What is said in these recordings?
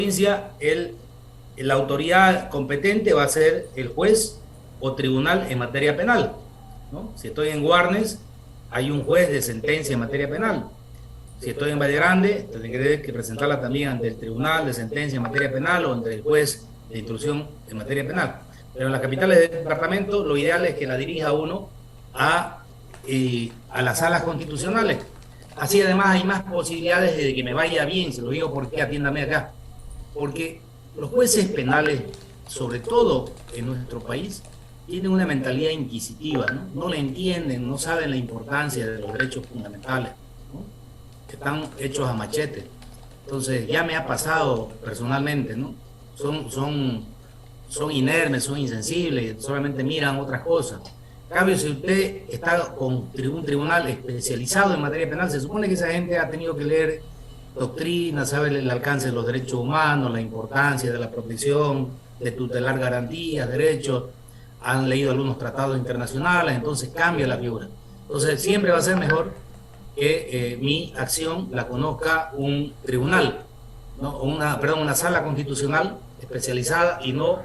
provincia, la autoridad competente va a ser el juez o tribunal en materia penal, ¿no? Si estoy en Guarnes, hay un juez de sentencia en materia penal. Si estoy en Valle Grande, tendré que presentarla también ante el tribunal de sentencia en materia penal o ante el juez de instrucción en materia penal. Pero en las capitales del departamento, lo ideal es que la dirija uno a las salas constitucionales. Así además hay más posibilidades de que me vaya bien, se lo digo porque atiéndame acá. Porque los jueces penales, sobre todo en nuestro país, tienen una mentalidad inquisitiva, ¿no? No la entienden, no saben la importancia de los derechos fundamentales, ¿no? Que están hechos a machete. Entonces, ya me ha pasado personalmente, ¿no? Son inermes, son insensibles, solamente miran otras cosas. En cambio, si usted está con un tribunal especializado en materia penal, se supone que esa gente ha tenido que leer doctrina, sabe el alcance de los derechos humanos, la importancia de la protección, de tutelar garantías, derechos, han leído algunos tratados internacionales, entonces cambia la figura. Entonces siempre va a ser mejor que mi acción la conozca un tribunal, ¿no? Una sala constitucional especializada y no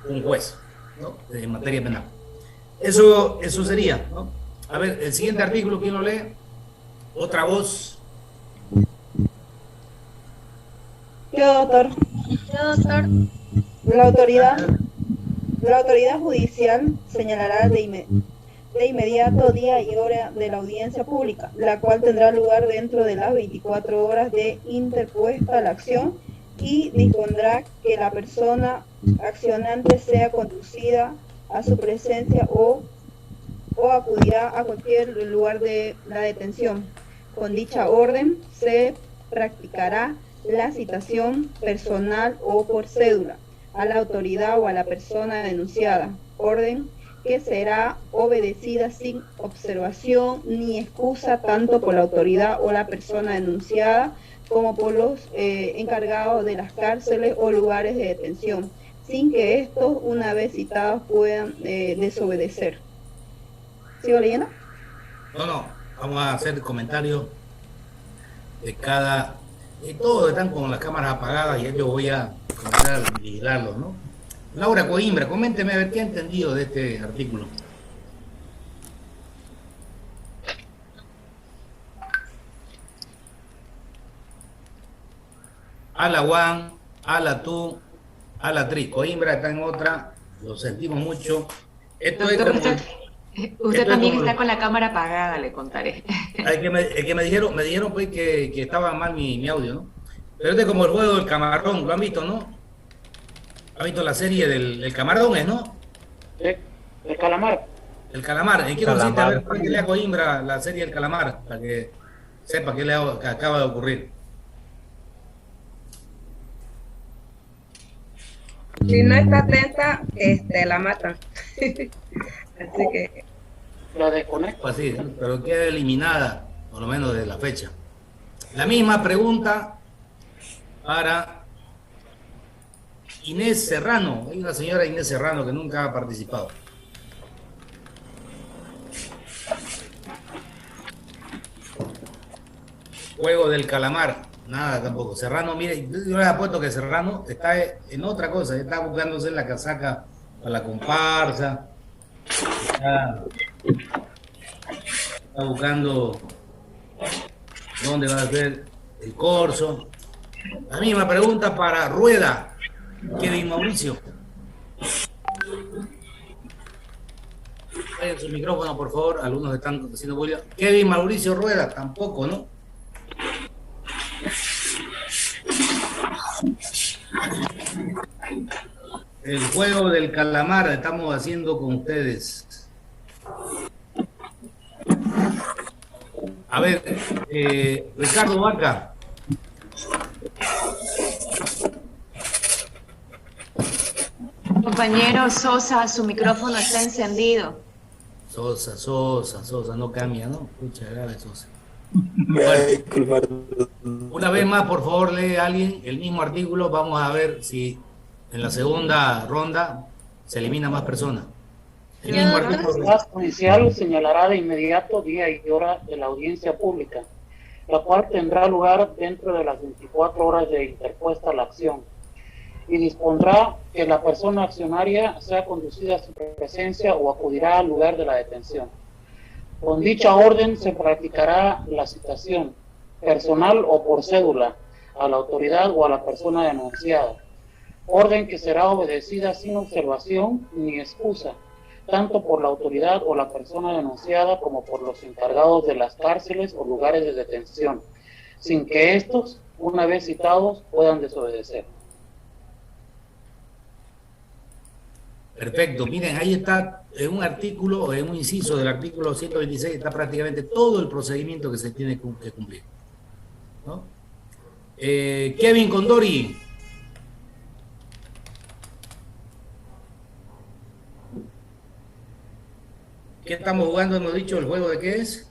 un juez, ¿no? En materia penal. Eso sería, ¿no? A ver, el siguiente artículo, ¿quién lo lee? Otra voz. Yo, doctor. La autoridad judicial señalará de inmediato día y hora de la audiencia pública, la cual tendrá lugar dentro de las 24 horas de interpuesta la acción, y dispondrá que la persona accionante sea conducida a su presencia o acudirá a cualquier lugar de la detención. Con dicha orden se practicará la citación personal o por cédula a la autoridad o a la persona denunciada, orden que será obedecida sin observación ni excusa tanto por la autoridad o la persona denunciada como por los encargados de las cárceles o lugares de detención, sin que estos, una vez citados, puedan desobedecer. ¿Sigo leyendo? No, vamos a hacer comentarios de cada... todos están con las cámaras apagadas y yo voy a comenzar a vigilarlos, ¿no? Laura Coimbra, coménteme a ver qué ha entendido de este artículo. Ala Juan, ala tú, ala Tris. Coimbra está en otra, lo sentimos mucho. Esto Doctor, es como... usted también está con la cámara apagada, le contaré. Es que me dijeron pues que estaba mal mi audio, ¿no? Pero este es como el juego del camarón, lo han visto, ¿no? ¿Han visto la serie del camarón, ¿no? El calamar. El calamar. ¿En qué consiste? A ver, para que lea Coimbra la serie del calamar, para que sepa qué que acaba de ocurrir. Si no está atenta, la matan. Así que... La desconecto. Así, ¿no? Pero queda eliminada, por lo menos de la fecha. La misma pregunta para Inés Serrano. Hay una señora Inés Serrano que nunca ha participado. Juego del calamar. Nada tampoco. Serrano, mire, yo le apuesto que Serrano está en otra cosa. Está buscándose la casaca para la comparsa. Está buscando dónde va a ser el corso. La misma pregunta para Rueda, Kevin Mauricio. Vayan su micrófono, por favor. Algunos están haciendo bulla. Kevin Mauricio Rueda, tampoco, ¿no? El juego del calamar estamos haciendo con ustedes. A ver, Ricardo Vaca. Compañero Sosa, su micrófono está encendido. Sosa, no cambia, ¿no? Muchas gracias, Sosa. Bueno, una vez más, por favor, lee a alguien el mismo artículo. Vamos a ver si en la segunda ronda se elimina más personas. El mismo La artículo. autoridad judicial señalará de inmediato día y hora de la audiencia pública, la cual tendrá lugar dentro de las 24 horas de interpuesta la acción, y dispondrá que la persona accionaria sea conducida a su presencia o acudirá al lugar de la detención. Con dicha orden se practicará la citación, personal o por cédula, a la autoridad o a la persona denunciada. Orden que será obedecida sin observación ni excusa, tanto por la autoridad o la persona denunciada como por los encargados de las cárceles o lugares de detención, sin que estos, una vez citados, puedan desobedecer. Perfecto, miren, ahí está en un artículo, en un inciso del artículo 126, está prácticamente todo el procedimiento que se tiene que cumplir, ¿no? Kevin Condori. ¿Qué estamos jugando? Hemos dicho, ¿el juego de qué es?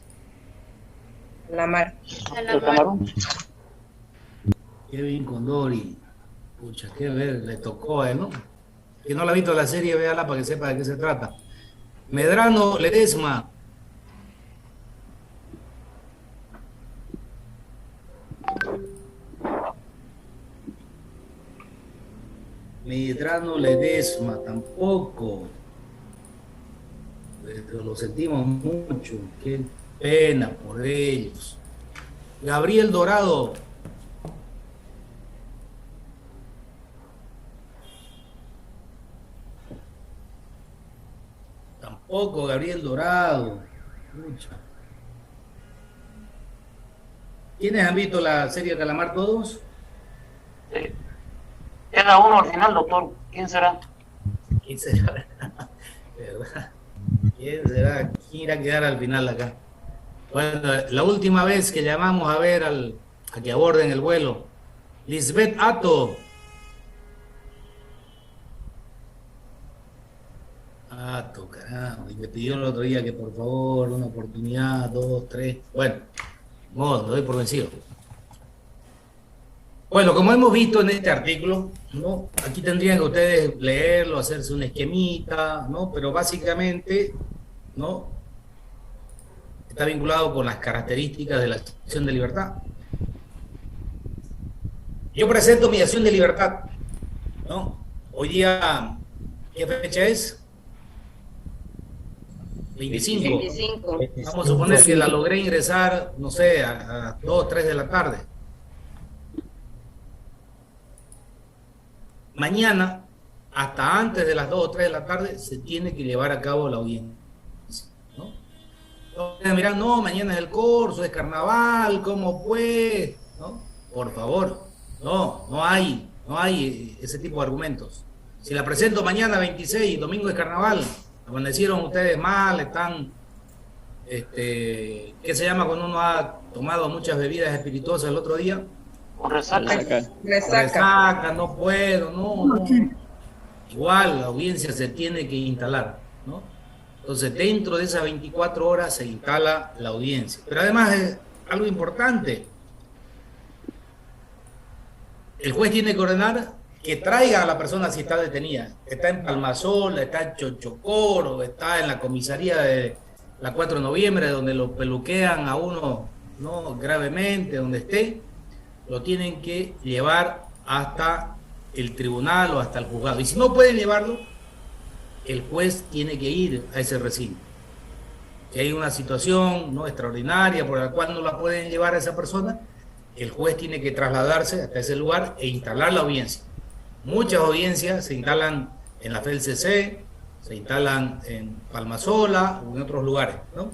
La mar. El camarón. Kevin Condori. Pucha, qué ver, le tocó, ¿no? Que no la ha visto la serie, véala para que sepa de qué se trata. Medrano Ledesma. Medrano Ledesma, tampoco. Pero lo sentimos mucho. Qué pena por ellos. Gabriel Dorado. Tampoco Gabriel Dorado. Mucha. ¿Quiénes han visto la serie Calamar todos? Sí. Queda uno al final, doctor. ¿Quién será? ¿Quién será? ¿Verdad? ¿Quién será? ¿Quién irá a quedar al final acá? Bueno, la última vez que llamamos a ver a que aborden el vuelo, Lisbeth Ato. Ato, caramba, y me pidió el otro día que por favor, una oportunidad, 2, 3. Bueno, no, lo doy por vencido. Bueno, como hemos visto en este artículo, ¿no? Aquí tendrían que ustedes leerlo, hacerse un esquemita, ¿no? Pero básicamente, ¿no? Está vinculado con las características de la acción de libertad. Yo presento mi acción de libertad, ¿no? Hoy día, ¿qué fecha es? 25. 25. Vamos a suponer que la logré ingresar, no sé, a 2, 3 de la tarde. Mañana, hasta antes de las 2 o 3 de la tarde, se tiene que llevar a cabo la audiencia, ¿no? Mirá, no, mañana es el corso, es carnaval, ¿cómo pues? ¿No? Por favor, no hay ese tipo de argumentos. Si la presento mañana 26, domingo es carnaval, amanecieron ustedes mal, están, ¿qué se llama cuando uno ha tomado muchas bebidas espirituosas el otro día? Con resaca. Resaca, no puedo, no. Igual la audiencia se tiene que instalar, ¿no? Entonces, dentro de esas 24 horas se instala la audiencia. Pero además es algo importante. El juez tiene que ordenar que traiga a la persona si está detenida. Está en Palmasola, está en Chochocoro, está en la comisaría de la 4 de noviembre, donde lo peluquean a uno, ¿no? Gravemente, donde esté. Lo tienen que llevar hasta el tribunal o hasta el juzgado. Y si no pueden llevarlo, el juez tiene que ir a ese recinto. Si hay una situación, ¿no?, extraordinaria por la cual no la pueden llevar a esa persona, el juez tiene que trasladarse hasta ese lugar e instalar la audiencia. Muchas audiencias se instalan en la FELCC, se instalan en Palmasola o en otros lugares, ¿no?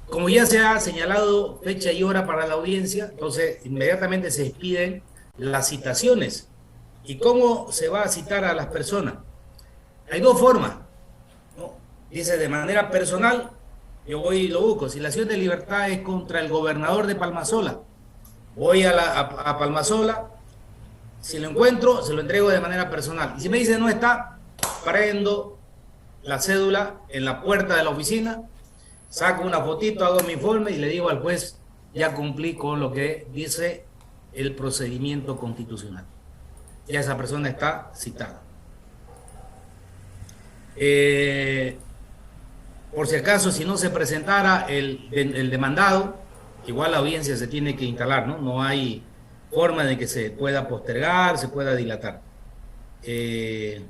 Como ya se ha señalado fecha y hora para la audiencia, entonces inmediatamente se expiden las citaciones. ¿Y cómo se va a citar a las personas? Hay dos formas, ¿no? Dice, de manera personal, yo voy y lo busco. Si la acción de libertad es contra el gobernador de Palmasola, voy a Palmasola, si lo encuentro, se lo entrego de manera personal. Y si me dice no está, prendo la cédula en la puerta de la oficina, saco una fotito, hago mi informe y le digo al juez, ya cumplí con lo que dice el procedimiento constitucional. Ya esa persona está citada. Por si acaso, si no se presentara el demandado, igual la audiencia se tiene que instalar, ¿no? No hay forma de que se pueda postergar, se pueda dilatar. Eso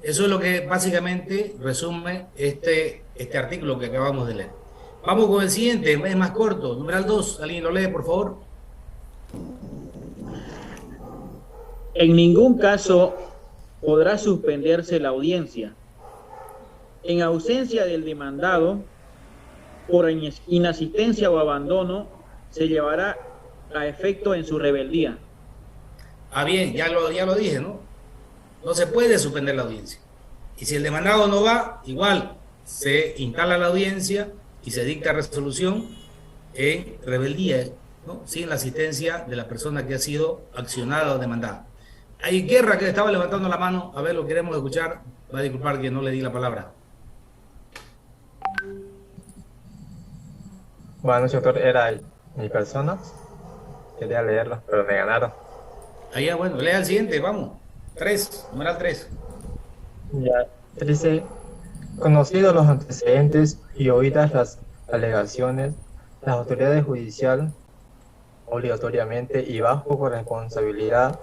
es lo que básicamente resume este artículo que acabamos de leer. Vamos con el siguiente, es más corto, numeral 2. ¿Alguien lo lee, por favor? En ningún caso podrá suspenderse la audiencia. En ausencia del demandado, por inasistencia o abandono, se llevará a efecto en su rebeldía. Ah, bien, ya lo dije, ¿no? No se puede suspender la audiencia. Y si el demandado no va, igual se instala la audiencia y se dicta resolución en rebeldía, ¿no? Sin la asistencia de la persona que ha sido accionada o demandada. Hay Guerra, que estaba levantando la mano. A ver, lo queremos escuchar. Va a disculpar que no le di la palabra. Bueno, doctor, era mi persona. Quería leerlo, pero me ganaron. Allá, bueno, lea el siguiente, vamos. 3, numeral 3. Ya, dice, conocidos los antecedentes y oídas las alegaciones, la autoridad judicial, obligatoriamente y bajo corresponsabilidad,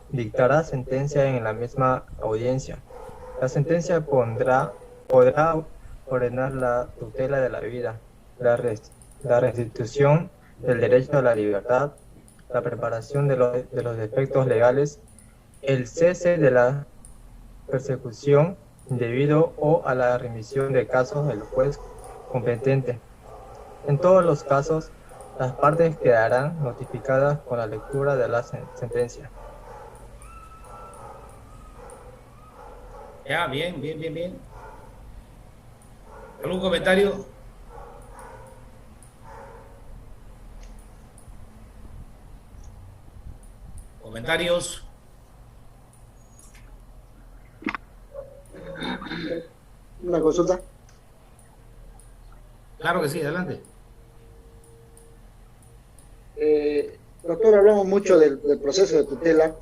dictará sentencia en la misma audiencia. La sentencia podrá ordenar la tutela de la vida, la restitución del derecho a la libertad, la preparación de los defectos legales, el cese de la persecución indebido o a la remisión de casos del juez competente. En todos los casos, las partes quedarán notificadas con la lectura de la sentencia. Ya, bien. ¿Algún comentario? ¿Comentarios? Una consulta. Claro que sí, adelante. Doctor, hablamos mucho del proceso de tutela.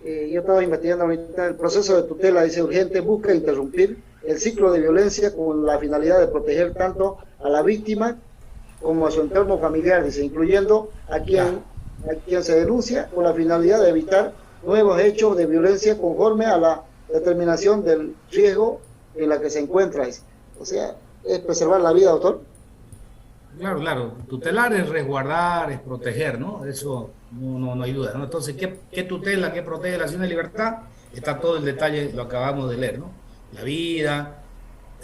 Yo estaba investigando ahorita el proceso de tutela, dice urgente, busca interrumpir el ciclo de violencia con la finalidad de proteger tanto a la víctima como a su entorno familiar, dice, incluyendo a quien se denuncia, con la finalidad de evitar nuevos hechos de violencia conforme a la determinación del riesgo en la que se encuentra. Dice. O sea, es preservar la vida, doctor. Claro. Tutelar es resguardar, es proteger, ¿no? Eso no hay duda, ¿no? Entonces, ¿qué tutela, qué protege la acción de libertad? Está todo el detalle, lo acabamos de leer, ¿no? La vida,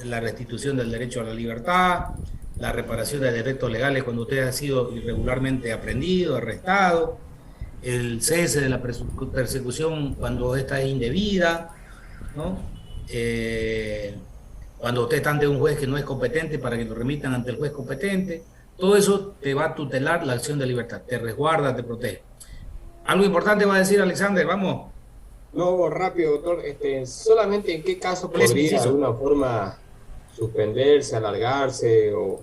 la restitución del derecho a la libertad, la reparación de defectos legales cuando usted ha sido irregularmente aprehendido, arrestado, el cese de la persecución cuando esta es indebida, ¿no? Cuando usted está ante un juez que no es competente para que lo remitan ante el juez competente, todo eso te va a tutelar la acción de libertad, te resguarda, te protege. Algo importante va a decir Alexander, vamos. No, rápido, doctor, solamente en qué caso podría de alguna forma suspenderse, alargarse o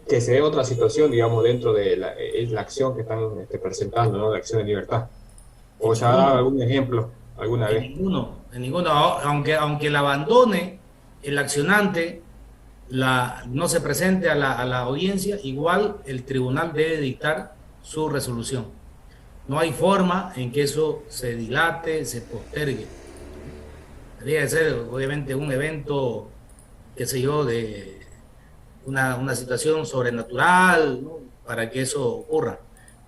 que se dé otra situación, digamos, dentro de la acción que están presentando, ¿no? De acción de libertad. ¿O se ha dado algún ejemplo alguna vez? En ninguno, aunque la abandone el accionante, no se presente a la audiencia, igual el tribunal debe dictar su resolución. No hay forma en que eso se dilate, se postergue. Tendría que ser, obviamente, un evento, qué sé yo, de una situación sobrenatural, ¿no? Para que eso ocurra.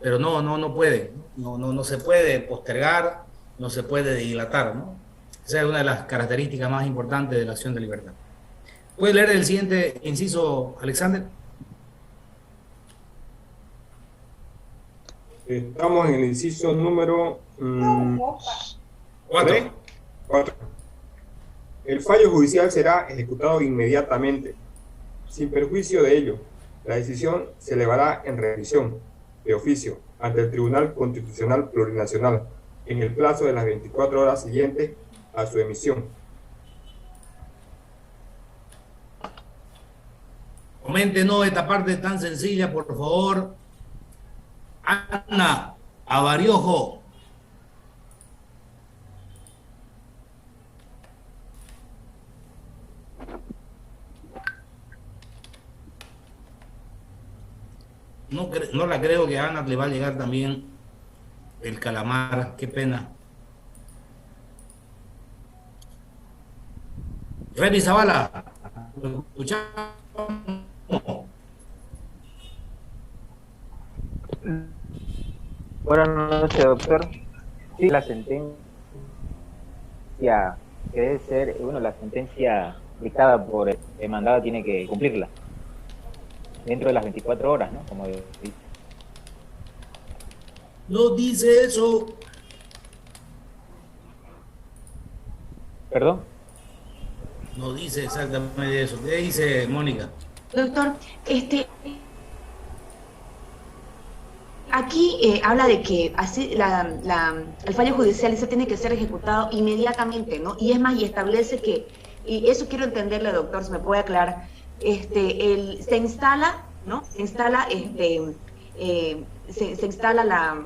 Pero no puede, no se puede postergar, no se puede dilatar, ¿no? Esa es una de las características más importantes de la acción de libertad. ¿Puede leer el siguiente inciso, Alexander? Estamos en el inciso número 4. El fallo judicial será ejecutado inmediatamente. Sin perjuicio de ello, la decisión se elevará en revisión de oficio ante el Tribunal Constitucional Plurinacional en el plazo de las 24 horas siguientes a su emisión. Coméntenos esta parte tan sencilla, por favor. Ana Avariojo. No la creo que a Ana le va a llegar también el calamar, qué pena. Remy Zavala, ¿lo escuchamos? Buenas noches, doctor. Sí, la sentencia que debe ser, bueno, la sentencia dictada por el demandado tiene que cumplirla dentro de las 24 horas, ¿no? Como dice. No dice eso. ¿Perdón? No dice exactamente eso. ¿Qué dice Mónica? Doctor, aquí habla de que así el fallo judicial ese tiene que ser ejecutado inmediatamente, ¿no? Y es más, y establece que, y eso quiero entenderle, doctor, si me puede aclarar, se instala, ¿no? Se instala, se instala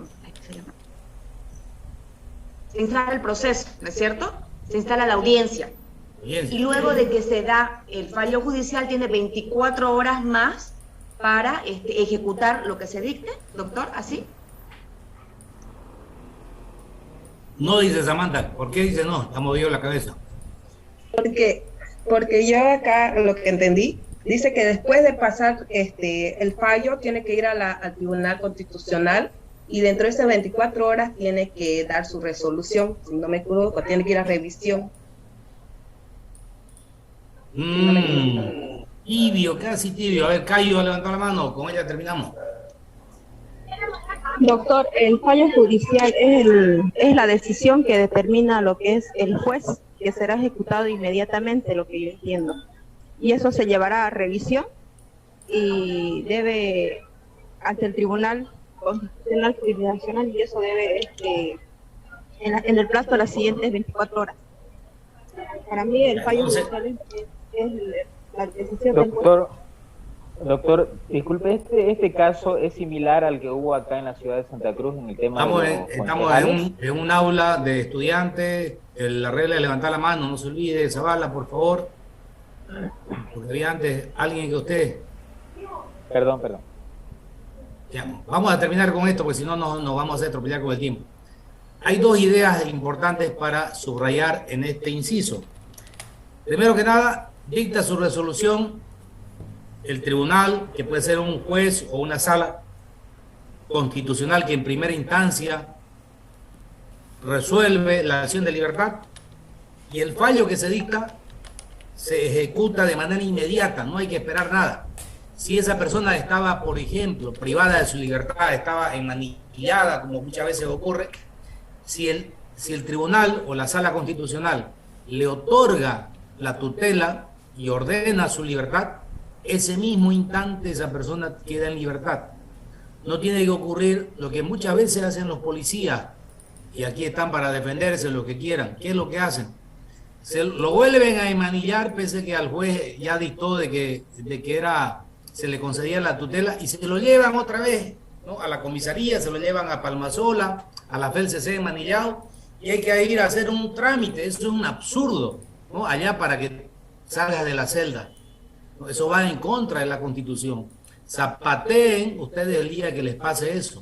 se instala el proceso, ¿no es cierto? Se instala la audiencia. Y luego de que se da el fallo judicial, tiene 24 horas más para ejecutar lo que se dicte, doctor, ¿así? No dice Samantha. ¿Por qué dice no? Está movido la cabeza. Porque yo acá lo que entendí, dice que después de pasar el fallo, tiene que ir al Tribunal Constitucional y dentro de esas 24 horas tiene que dar su resolución, si no me equivoco, tiene que ir a revisión. Tibio, casi tibio. A ver, Cayo, levantó la mano. Con ella terminamos. Doctor, el fallo judicial es la decisión que determina lo que es el juez, que será ejecutado inmediatamente, lo que yo entiendo. Y eso se llevará a revisión y debe ante el Tribunal Constitucional Jurisdiccional, y eso debe en el plazo de las siguientes 24 horas. Para mí el fallo judicial es la decisión del juez. Doctor, disculpe, este caso es similar al que hubo acá en la ciudad de Santa Cruz en el tema estamos en un aula de estudiantes. La regla de levantar la mano, no se olvide. Zavala, por favor, porque había antes alguien que usted. Perdón. Ya, vamos a terminar con esto, porque si no nos vamos a atropellar con el tiempo. Hay dos ideas importantes para subrayar en este inciso. Primero que nada, dicta su resolución el tribunal, que puede ser un juez o una sala constitucional que en primera instancia resuelve la acción de libertad, y el fallo que se dicta se ejecuta de manera inmediata, no hay que esperar nada. Si esa persona estaba, por ejemplo, privada de su libertad, estaba enmanillada, como muchas veces ocurre, si el tribunal o la sala constitucional le otorga la tutela y ordena su libertad, ese mismo instante esa persona queda en libertad. No tiene que ocurrir lo que muchas veces hacen los policías, y aquí están para defenderse lo que quieran. ¿Qué es lo que hacen? Se lo vuelven a enmanillar, pese que al juez ya dictó de que se le concedía la tutela, y se lo llevan otra vez, ¿no?, a la comisaría, se lo llevan a Palmasola, a la FELCC enmanillado, y hay que ir a hacer un trámite. Eso es un absurdo, ¿no?, allá para que salgas de la celda. Eso va en contra de la Constitución. Zapateen ustedes el día que les pase eso.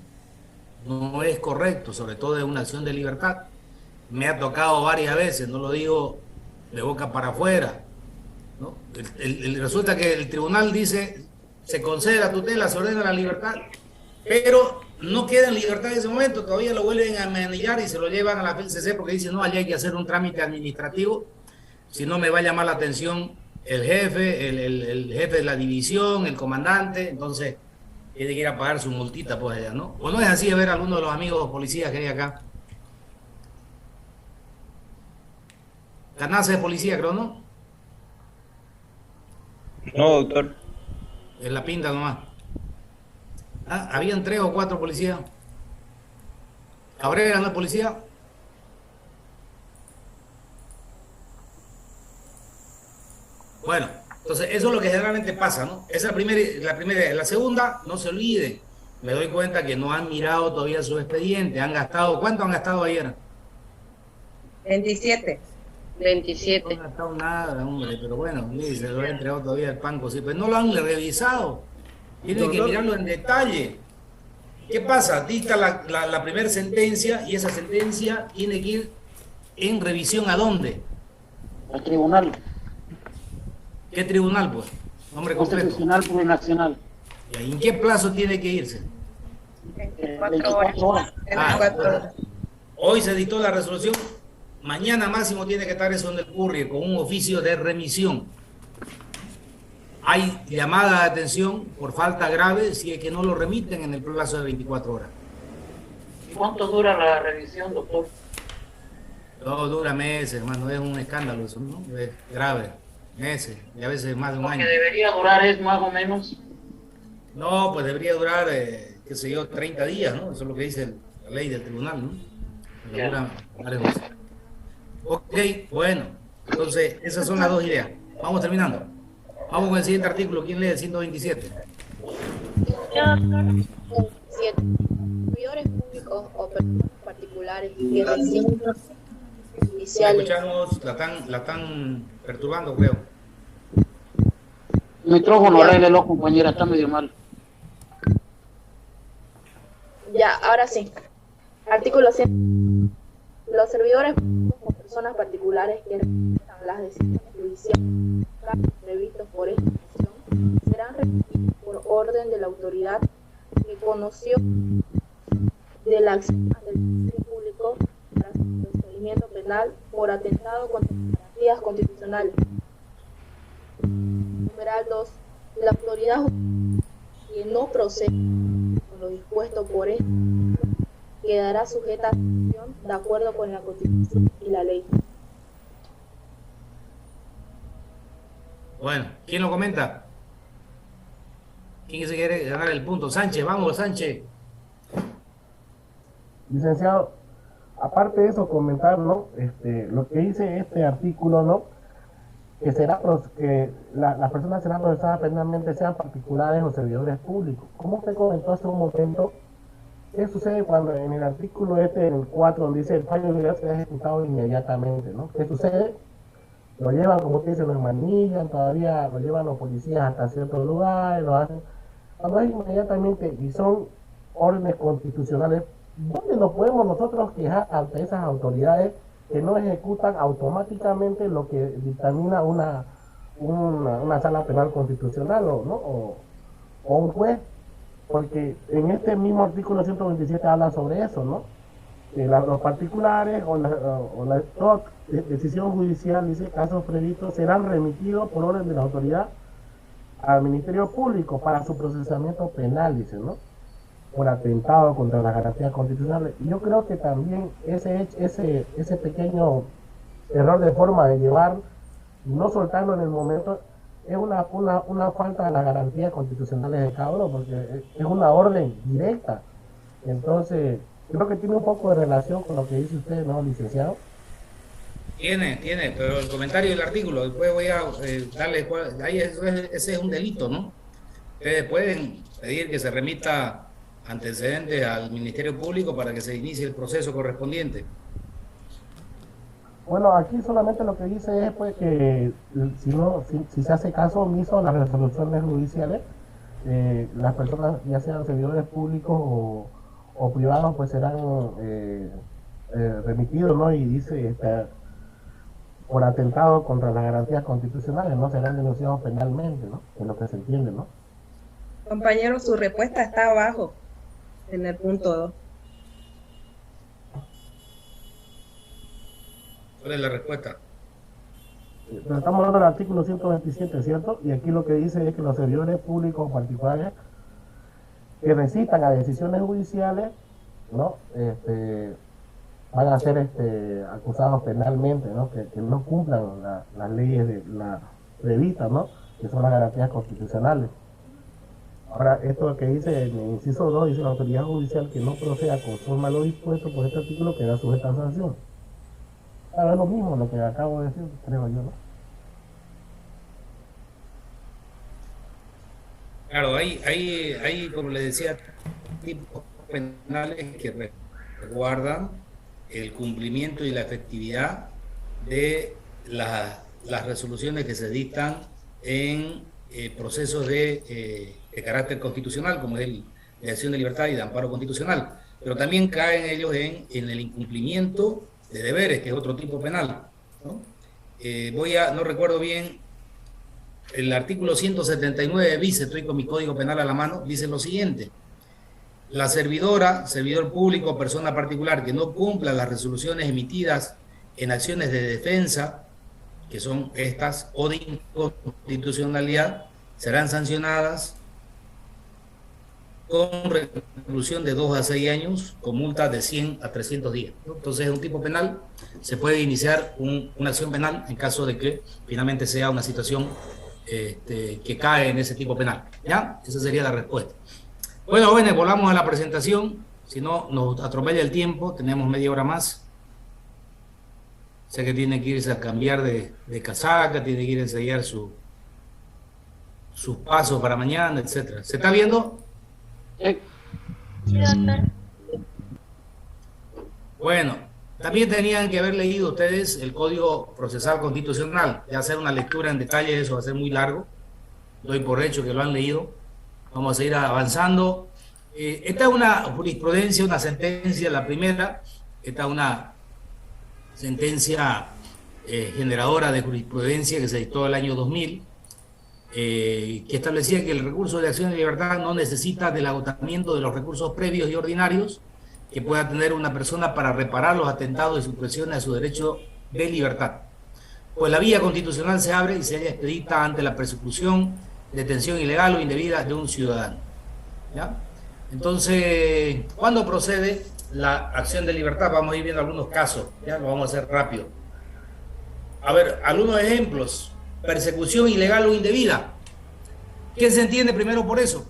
No es correcto, sobre todo en una acción de libertad. Me ha tocado varias veces, no lo digo de boca para afuera, ¿no? Resulta que el tribunal dice, se concede la tutela, se ordena la libertad, pero no queda en libertad en ese momento, todavía lo vuelven a enmanillar y se lo llevan a la FELCC porque dicen, no, allá hay que hacer un trámite administrativo, si no me va a llamar la atención el jefe, el jefe de la división, el comandante, entonces tiene que ir a pagar su multita pues allá, ¿no? O no es así, de ver a alguno de los amigos policías que hay acá. Carnaza de policía, creo, ¿no? No, doctor. En la pinta nomás. Ah, habían 3 o 4 policías. Cabrera no es policía. Bueno, entonces eso es lo que generalmente pasa, ¿no? Esa es la primera. La segunda, no se olvide, me doy cuenta que no han mirado todavía su expediente, han gastado, ¿cuánto han gastado ayer? 27. No han gastado nada, hombre, pero bueno, se lo ha entregado todavía el banco, sí, pero no lo han revisado, tienen que mirarlo en detalle. ¿Qué pasa? Dicta la primera sentencia y esa sentencia tiene que ir en revisión ¿a dónde? Al tribunal. ¿Qué tribunal, pues? Nombre completo. Constitucional Plurinacional. ¿Y en qué plazo tiene que irse? 24 horas. 24 horas. Hoy se dictó la resolución, mañana máximo tiene que estar eso en el courier con un oficio de remisión. Hay llamada de atención por falta grave si es que no lo remiten en el plazo de 24 horas. ¿Y cuánto dura la revisión, doctor? No, dura meses, hermano, es un escándalo eso, ¿no? Es grave, meses, y a veces más de un año. Lo que debería durar es más o menos... No, pues debería durar, qué sé yo, 30 días, ¿no? Eso es lo que dice la ley del tribunal, ¿no? Pero dura varios meses. Ok, bueno, entonces esas son las dos ideas. Vamos terminando. Vamos con el siguiente artículo. ¿Quién lee el 127? Servidores públicos o personas particulares que reciben judiciales. Escuchamos, la están perturbando, creo. El micrófono, arréglelo, compañera, está medio mal. Ya, ahora sí. Artículo 100. Los servidores públicos o personas particulares que realizan las decisiones judiciales previstos por esta sección serán remitidos por orden de la autoridad que conoció de la acción del Ministerio Público para su procedimiento penal por atentado contra las garantías constitucionales. Numeral 2. La autoridad que no procede con lo dispuesto por esta quedará sujeta a sanción de acuerdo con la Constitución y la ley. Bueno, ¿quién lo comenta? ¿Quién se quiere ganar el punto? Sánchez, vamos, Sánchez. Licenciado, aparte de eso, comentar, ¿no? Lo que dice este artículo, ¿no? Que las personas serán procesadas penalmente, sean particulares o servidores públicos. ¿Cómo usted comentó hace un momento? ¿Qué sucede cuando en el artículo en el 4, donde dice el fallo de nulidad será ejecutado inmediatamente, ¿no? ¿Qué sucede? Lo llevan, como usted dice, lo enmanillan, todavía lo llevan los policías hasta ciertos lugares, lo hacen. Cuando es inmediatamente y son órdenes constitucionales, ¿dónde nos podemos nosotros quejar ante esas autoridades que no ejecutan automáticamente lo que dictamina una sala penal constitucional o un juez? Porque en este mismo artículo 127 habla sobre eso, ¿no? Que los particulares o la decisión judicial, dice, casos previstos, serán remitidos por orden de la autoridad al Ministerio Público para su procesamiento penal, dice, ¿no? Por atentado contra las garantías constitucionales. Y yo creo que también ese pequeño error de forma de llevar, no soltarlo en el momento, es una falta de las garantías constitucionales de cada uno, porque es una orden directa. Entonces, creo que tiene un poco de relación con lo que dice usted, ¿no, licenciado? Tiene, pero el comentario del artículo, después voy a darle, ahí ese es un delito, ¿no? Ustedes pueden pedir que se remita antecedentes al Ministerio Público para que se inicie el proceso correspondiente. Bueno, aquí solamente lo que dice es pues que si se hace caso omiso a las resoluciones judiciales, las personas, ya sean servidores públicos o privados, pues serán remitidos, ¿no? Y dice, por atentado contra las garantías constitucionales, no serán denunciados penalmente, ¿no? Es lo que se entiende, ¿no? Compañero, su respuesta está abajo, en el punto 2. ¿Cuál es la respuesta? Pero estamos hablando del artículo 127, ¿cierto? Y aquí lo que dice es que los servidores públicos o particulares que resistan a decisiones judiciales, ¿no? Van a ser acusados penalmente, ¿no? Que no cumplan las leyes previstas, ¿no? Que son las garantías constitucionales. Ahora, esto que dice en el inciso 2, dice la autoridad judicial que no proceda conforme a lo dispuesto por este artículo queda sujeta a sanción. Claro, es lo mismo lo que acabo de decir, creo yo, ¿no? Claro, hay, como le decía, tipos penales que resguardan el cumplimiento y la efectividad de las resoluciones que se dictan en procesos de carácter constitucional, como es de acción de libertad y de amparo constitucional, pero también caen ellos en el incumplimiento de deberes, que es otro tipo penal, ¿no? No recuerdo bien, el artículo 179 bis, estoy con mi código penal a la mano, dice lo siguiente: la servidora, servidor público o persona particular que no cumpla las resoluciones emitidas en acciones de defensa, que son estas, o de inconstitucionalidad, serán sancionadas con reclusión de 2 a 6 años, con multa de 100 a 300 días, ¿no? Entonces, es un tipo penal, se puede iniciar una acción penal en caso de que finalmente sea una situación que cae en ese tipo penal, ¿ya? Esa sería la respuesta. Bueno, jóvenes, volvamos a la presentación, si no nos atropella el tiempo, tenemos media hora más. Sé que tiene que irse a cambiar de casaca, tiene que ir a ensayar sus pasos para mañana, etcétera. ¿Se está viendo? Sí. Bueno, también tenían que haber leído ustedes el Código Procesal Constitucional. Ya hacer una lectura en detalle, eso va a ser muy largo. Doy por hecho que lo han leído. Vamos a seguir avanzando. Esta es una jurisprudencia, una sentencia, la primera. Esta es una sentencia generadora de jurisprudencia que se dictó el año 2000, que establecía que el recurso de acción de libertad no necesita del agotamiento de los recursos previos y ordinarios que pueda tener una persona para reparar los atentados y supresiones a su derecho de libertad. Pues la vía constitucional se abre y se halla expedita ante la persecución, detención ilegal o indebida de un ciudadano, ¿ya? Entonces, ¿cuándo procede la acción de libertad? Vamos a ir viendo algunos casos, ya lo vamos a hacer rápido. A ver, algunos ejemplos. Persecución ilegal o indebida. ¿Qué se entiende primero por eso?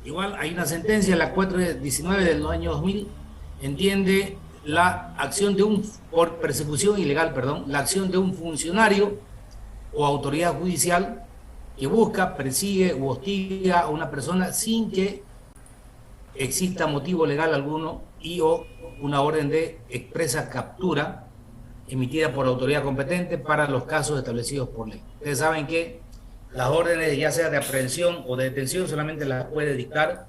Igual hay una sentencia, la 419 del año 2000, entiende la acción por persecución ilegal, la acción de un funcionario o autoridad judicial que busca, persigue u hostiga a una persona sin que exista motivo legal alguno y o una orden de expresa captura emitida por autoridad competente para los casos establecidos por ley. Ustedes saben que las órdenes, ya sea de aprehensión o de detención, solamente las puede dictar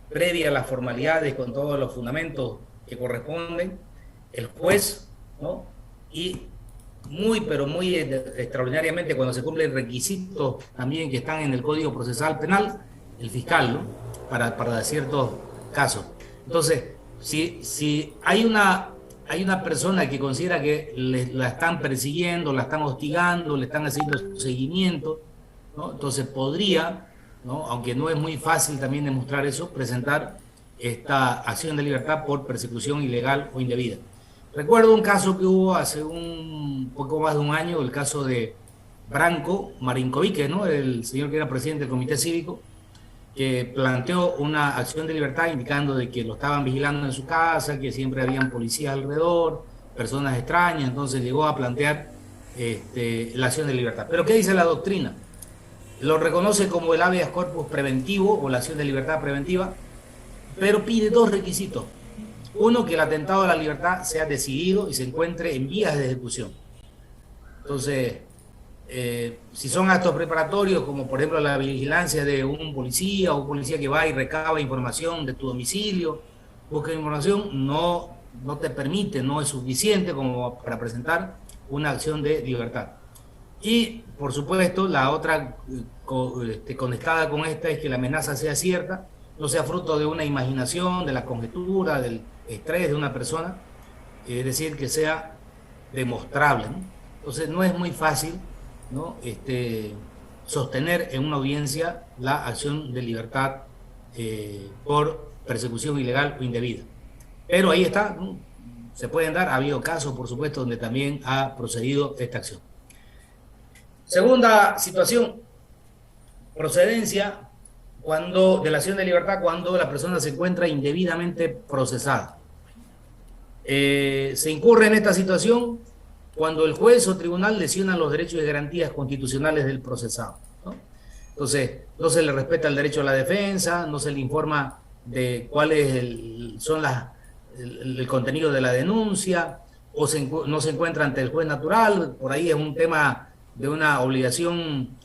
previa a las formalidades con todos los fundamentos que corresponden el juez, ¿no? Y pero muy extraordinariamente, cuando se cumplen requisitos también que están en el Código Procesal Penal, el fiscal, ¿no? Para ciertos casos. Entonces, si hay una persona que considera que la están persiguiendo, la están hostigando, le están haciendo seguimiento, ¿no? Entonces podría, ¿no? Aunque no es muy fácil también demostrar eso, presentar esta acción de libertad por persecución ilegal o indebida. Recuerdo un caso que hubo hace un poco más de un año, el caso de Branko Marinkovic, ¿no? El señor que era presidente del Comité Cívico, que planteó una acción de libertad indicando de que lo estaban vigilando en su casa, que siempre habían policías alrededor, personas extrañas. Entonces llegó a plantear la acción de libertad. Pero ¿qué dice la doctrina? Lo reconoce como el habeas corpus preventivo o la acción de libertad preventiva, pero pide dos requisitos. Uno, que el atentado a la libertad sea decidido y se encuentre en vías de ejecución. Entonces, si son actos preparatorios, como por ejemplo la vigilancia de un policía o un policía que va y recaba información de tu domicilio, busca información, no te permite, no es suficiente como para presentar una acción de libertad. Y, por supuesto, la otra conectada con esta es que la amenaza sea cierta, no sea fruto de una imaginación, de la conjetura, del estrés de una persona, es decir, que sea demostrable, ¿no? Entonces, no es muy fácil, ¿no? Sostener en una audiencia la acción de libertad por persecución ilegal o indebida. Pero ahí está, ¿no? Se pueden dar, ha habido casos, por supuesto, donde también ha procedido esta acción. Segunda situación, procedencia de la acción de libertad cuando la persona se encuentra indebidamente procesada. Se incurre en esta situación cuando el juez o tribunal lesiona los derechos y garantías constitucionales del procesado, ¿no? Entonces, no se le respeta el derecho a la defensa, no se le informa de cuál es el contenido de la denuncia, o no se encuentra ante el juez natural. Por ahí es un tema de una obligación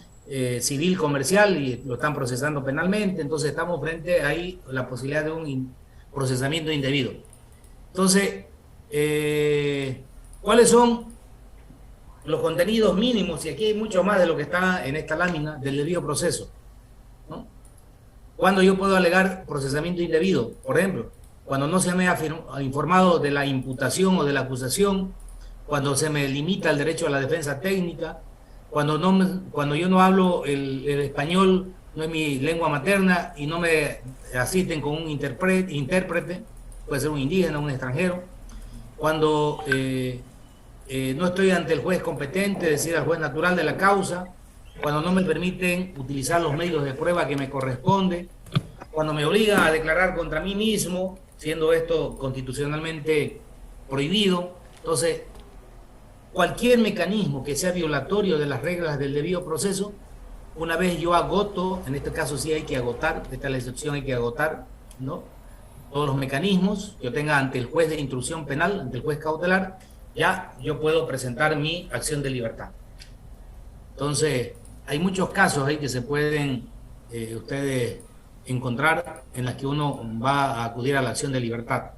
civil comercial y lo están procesando penalmente, entonces estamos frente ahí a la posibilidad de un procesamiento indebido. Entonces, ¿cuáles son los contenidos mínimos? Y aquí hay mucho más de lo que está en esta lámina del debido proceso, ¿no? ¿Cuándo yo puedo alegar procesamiento indebido? Por ejemplo, cuando no se me ha informado de la imputación o de la acusación, cuando se me limita el derecho a la defensa técnica, cuando yo no hablo el español, no es mi lengua materna, y no me asisten con un intérprete, puede ser un indígena, un extranjero, cuando no estoy ante el juez competente, es decir, al juez natural de la causa, cuando no me permiten utilizar los medios de prueba que me corresponde, cuando me obligan a declarar contra mí mismo, siendo esto constitucionalmente prohibido. Entonces, cualquier mecanismo que sea violatorio de las reglas del debido proceso, una vez yo agoto, en este caso sí hay que agotar, esta es la excepción, hay que agotar, ¿no?, todos los mecanismos que yo tenga ante el juez de instrucción penal, ante el juez cautelar, ya yo puedo presentar mi acción de libertad. Entonces, hay muchos casos ahí que se pueden ustedes encontrar en las que uno va a acudir a la acción de libertad.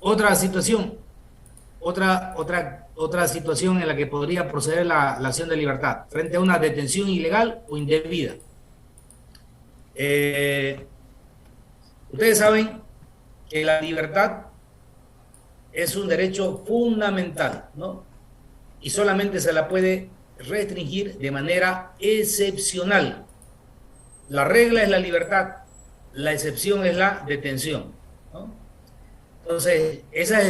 Otra situación, otra situación en la que podría proceder la acción de libertad, frente a una detención ilegal o indebida. Ustedes saben que la libertad es un derecho fundamental, ¿no? Y solamente se la puede restringir de manera excepcional. La regla es la libertad, la excepción es la detención, ¿no? Entonces, esa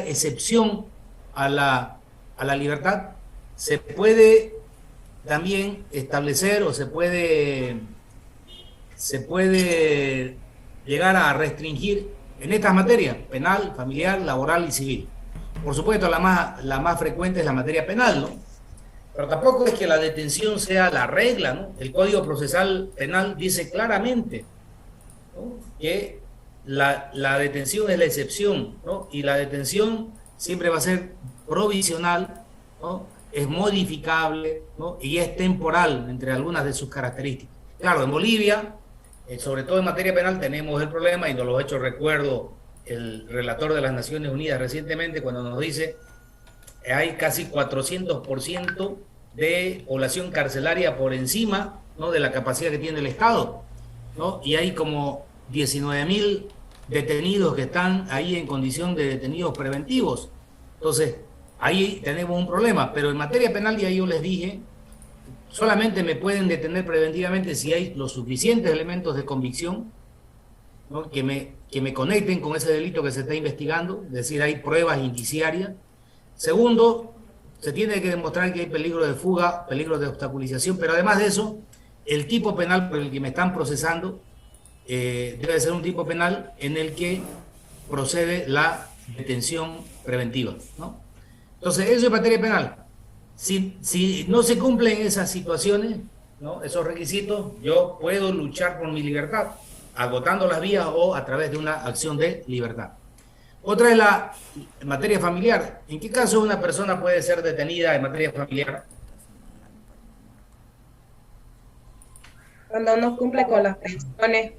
excepción a la libertad se puede también establecer o se puede llegar a restringir en estas materias: penal, familiar, laboral y civil. Por supuesto, la más frecuente es la materia penal, ¿no? Pero tampoco es que la detención sea la regla, ¿no? El Código Procesal Penal dice claramente, ¿no?, que la detención es la excepción, ¿no? Y la detención siempre va a ser provisional, ¿no?, es modificable, ¿no?, y es temporal entre algunas de sus características. Claro, en Bolivia, sobre todo en materia penal, tenemos el problema, y nos lo ha hecho recuerdo el relator de las Naciones Unidas recientemente, cuando nos dice que hay casi 400% de población carcelaria por encima, ¿no?, de la capacidad que tiene el Estado, ¿no? Y hay como 19.000 detenidos que están ahí en condición de detenidos preventivos. Entonces, ahí tenemos un problema. Pero en materia penal, ya yo les dije, solamente me pueden detener preventivamente si hay los suficientes elementos de convicción, ¿no?, que me conecten con ese delito que se está investigando, es decir, hay pruebas indiciarias. Segundo, se tiene que demostrar que hay peligro de fuga, peligro de obstaculización, pero además de eso, el tipo penal por el que me están procesando debe ser un tipo penal en el que procede la detención preventiva, ¿no? Entonces, eso es materia penal. Si no se cumplen esas situaciones, ¿no?, esos requisitos, yo puedo luchar por mi libertad, agotando las vías o a través de una acción de libertad. Otra es la materia familiar. ¿En qué caso una persona puede ser detenida en materia familiar? Cuando no cumple con las pensiones.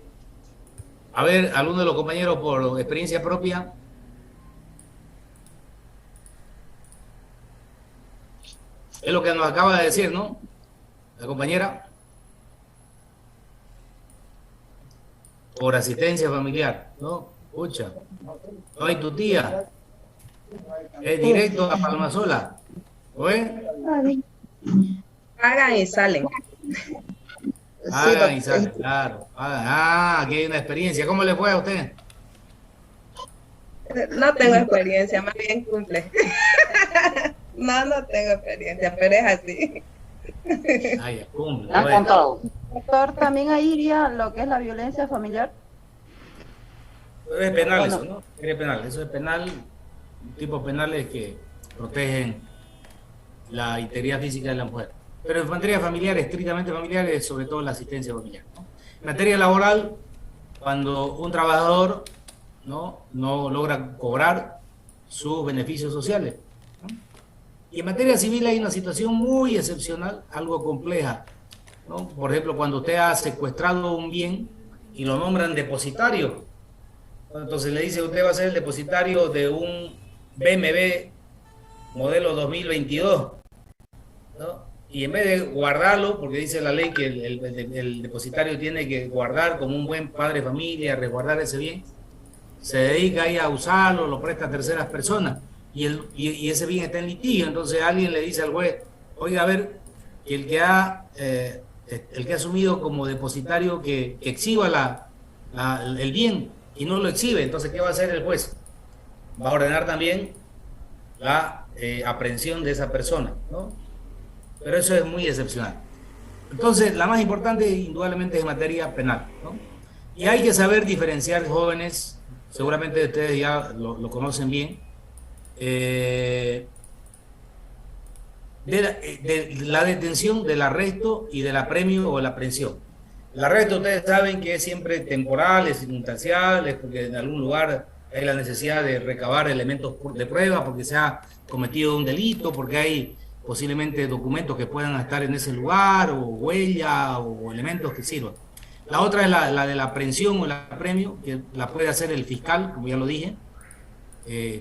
A ver, alguno de los compañeros por experiencia propia. Es lo que nos acaba de decir, ¿no?, la compañera. Por asistencia familiar, ¿no? Escucha, no hay tu tía. Es directo a Palmasola. ¿Oye? Pagan y salen. Pagan y salen, claro. Pagan. Ah, aquí hay una experiencia. ¿Cómo le fue a usted? No tengo experiencia, más bien cumple. No tengo experiencia, pero es así. Ay, cumple. Doctor, también ahí iría lo que es la violencia familiar. Es penal eso, ¿no? Es penal. Eso es penal, tipos penales que protegen la integridad física de la mujer. Pero en materia familiar, estrictamente familiar, es sobre todo la asistencia familiar, ¿no? En materia laboral, cuando un trabajador no logra cobrar sus beneficios sociales, ¿no? Y en materia civil hay una situación muy excepcional, algo compleja, ¿no? Por ejemplo, cuando usted ha secuestrado un bien y lo nombran depositario, entonces le dice usted va a ser el depositario de un BMW modelo 2022, ¿no? Y en vez de guardarlo, porque dice la ley que el depositario tiene que guardar como un buen padre de familia, resguardar ese bien, se dedica ahí a usarlo, lo presta a terceras personas, y ese bien está en litigio. Entonces alguien le dice al juez, oiga, a ver, que el que ha asumido como depositario que exhiba el bien y no lo exhibe, entonces ¿qué va a hacer el juez? Va a ordenar también la aprehensión de esa persona, ¿no? Pero eso es muy excepcional. Entonces, la más importante indudablemente es en materia penal, ¿no? Y hay que saber diferenciar, jóvenes, seguramente ustedes ya lo conocen bien, de la detención, del arresto y del apremio o la aprehensión. El arresto ustedes saben que es siempre temporal, es circunstancial, es porque en algún lugar hay la necesidad de recabar elementos de prueba, porque se ha cometido un delito, porque hay posiblemente documentos que puedan estar en ese lugar, o huella, o elementos que sirvan. La otra es la de la aprehensión o el apremio, que la puede hacer el fiscal, como ya lo dije,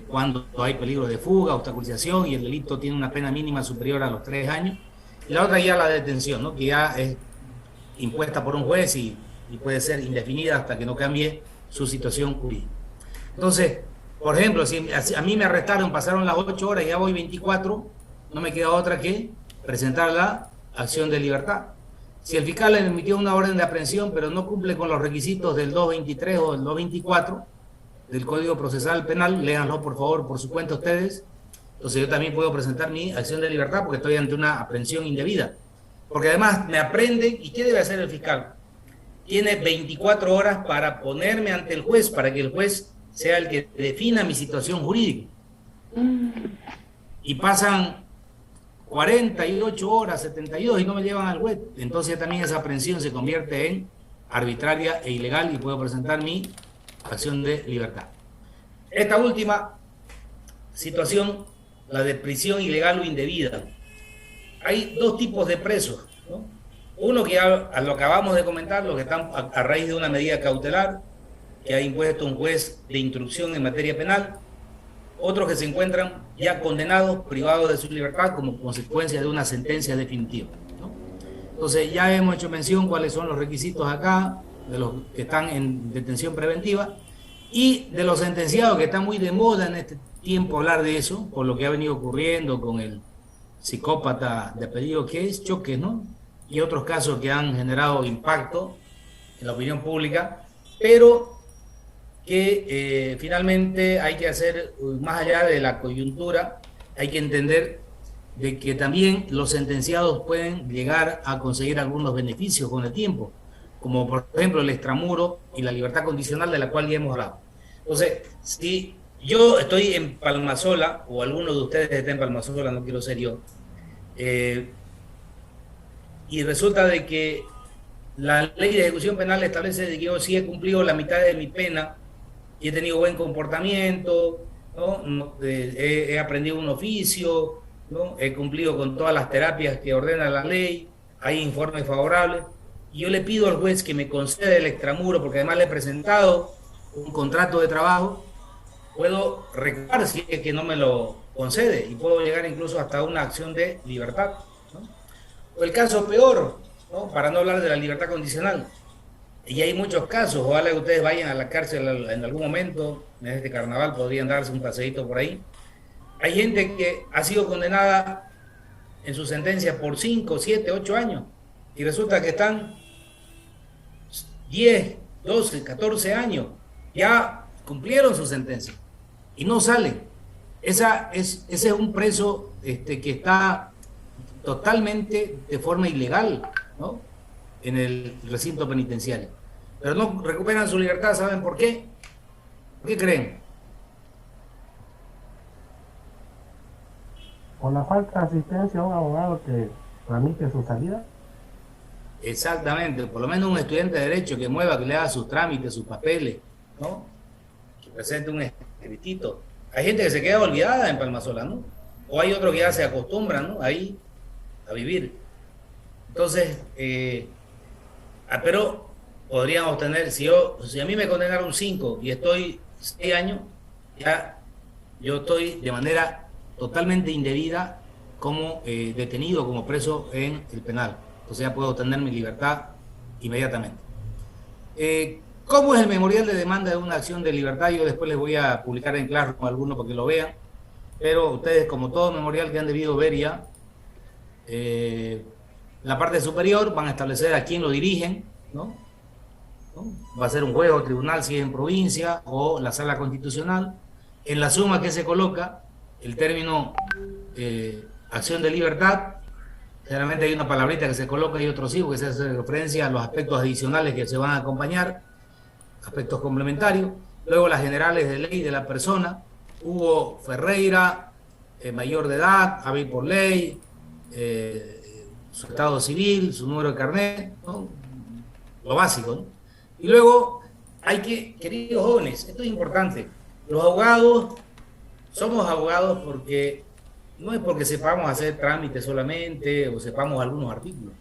cuando hay peligro de fuga, obstaculización, y el delito tiene una pena mínima superior a los 3 años. Y la otra ya la detención, ¿no? Que ya es impuesta por un juez y puede ser indefinida hasta que no cambie su situación jurídica. Entonces, por ejemplo, si a mí me arrestaron, pasaron las 8 horas y ya voy 24, no me queda otra que presentar la acción de libertad. Si el fiscal le emitió una orden de aprehensión, pero no cumple con los requisitos del 223 o del 224 del Código Procesal Penal, léanlo por favor por su cuenta ustedes. Entonces yo también puedo presentar mi acción de libertad porque estoy ante una aprehensión indebida. Porque además me aprenden, ¿y qué debe hacer el fiscal? Tiene 24 horas para ponerme ante el juez, para que el juez sea el que defina mi situación jurídica. Y pasan 48 horas, 72 y no me llevan al juez. Entonces también esa aprehensión se convierte en arbitraria e ilegal y puedo presentar mi acción de libertad. Esta última situación, la de prisión ilegal o indebida, hay dos tipos de presos, ¿no? Uno que ya lo acabamos de comentar, los que están a raíz de una medida cautelar que ha impuesto un juez de instrucción en materia penal. Otros que se encuentran ya condenados, privados de su libertad como consecuencia de una sentencia definitiva, ¿no? Entonces ya hemos hecho mención cuáles son los requisitos acá, de los que están en detención preventiva, y de los sentenciados, que está muy de moda en este tiempo hablar de eso, por lo que ha venido ocurriendo con el psicópata de apellido que es Choque, ¿no? Y otros casos que han generado impacto en la opinión pública, pero que finalmente hay que hacer, más allá de la coyuntura, hay que entender de que también los sentenciados pueden llegar a conseguir algunos beneficios con el tiempo, como por ejemplo el extramuro y la libertad condicional de la cual ya hemos hablado. Entonces, si yo estoy en Palmasola, o alguno de ustedes está en Palmasola, no quiero ser yo, y resulta de que la ley de ejecución penal establece de que yo sí he cumplido la mitad de mi pena, y he tenido buen comportamiento, ¿no? He aprendido un oficio, ¿no? He cumplido con todas las terapias que ordena la ley, hay informes favorables, y yo le pido al juez que me conceda el extramuro, porque además le he presentado un contrato de trabajo, puedo reclamar si es que no me lo concede, y puedo llegar incluso hasta una acción de libertad, ¿no? O el caso peor, ¿no? Para no hablar de la libertad condicional. Y hay muchos casos, ojalá que ustedes vayan a la cárcel en algún momento, en este carnaval podrían darse un paseíto por ahí. Hay gente que ha sido condenada en su sentencia por 5, 7, 8 años, y resulta que están 10, 12, 14 años, ya cumplieron su sentencia, y no salen. Ese es un preso que está totalmente de forma ilegal, ¿no?, en el recinto penitenciario, pero no recuperan su libertad. ¿Saben por qué? ¿Por qué creen? Con la falta de asistencia a un abogado que tramite su salida. Exactamente, por lo menos un estudiante de derecho que mueva, que le haga sus trámites, sus papeles, ¿no? Que presente un escritito. Hay gente que se queda olvidada en Palmasola, ¿no? o hay otros que ya se acostumbran, ¿no?, ahí a vivir. Entonces, pero podríamos tener, si a mí me condenaron 5 y estoy 6 años, ya yo estoy de manera totalmente indebida como detenido, como preso en el penal. Entonces ya puedo obtener mi libertad inmediatamente. ¿Cómo es el memorial de demanda de una acción de libertad? Yo después les voy a publicar en Classroom alguno para que lo vean, pero ustedes, como todo memorial que han debido ver ya, la parte superior van a establecer a quién lo dirigen, ¿no? Va a ser un juez o tribunal si es en provincia, o la sala constitucional. En la suma que se coloca el término acción de libertad, generalmente hay una palabrita que se coloca y otro sí, porque se hace referencia a los aspectos adicionales que se van a acompañar, aspectos complementarios. Luego las generales de ley de la persona, Hugo Ferreira, mayor de edad, hábil por ley, su estado civil, su número de carnet, ¿no?, lo básico, ¿no? Y luego hay que, queridos jóvenes, esto es importante, los abogados, somos abogados porque no es porque sepamos hacer trámites solamente o sepamos algunos artículos,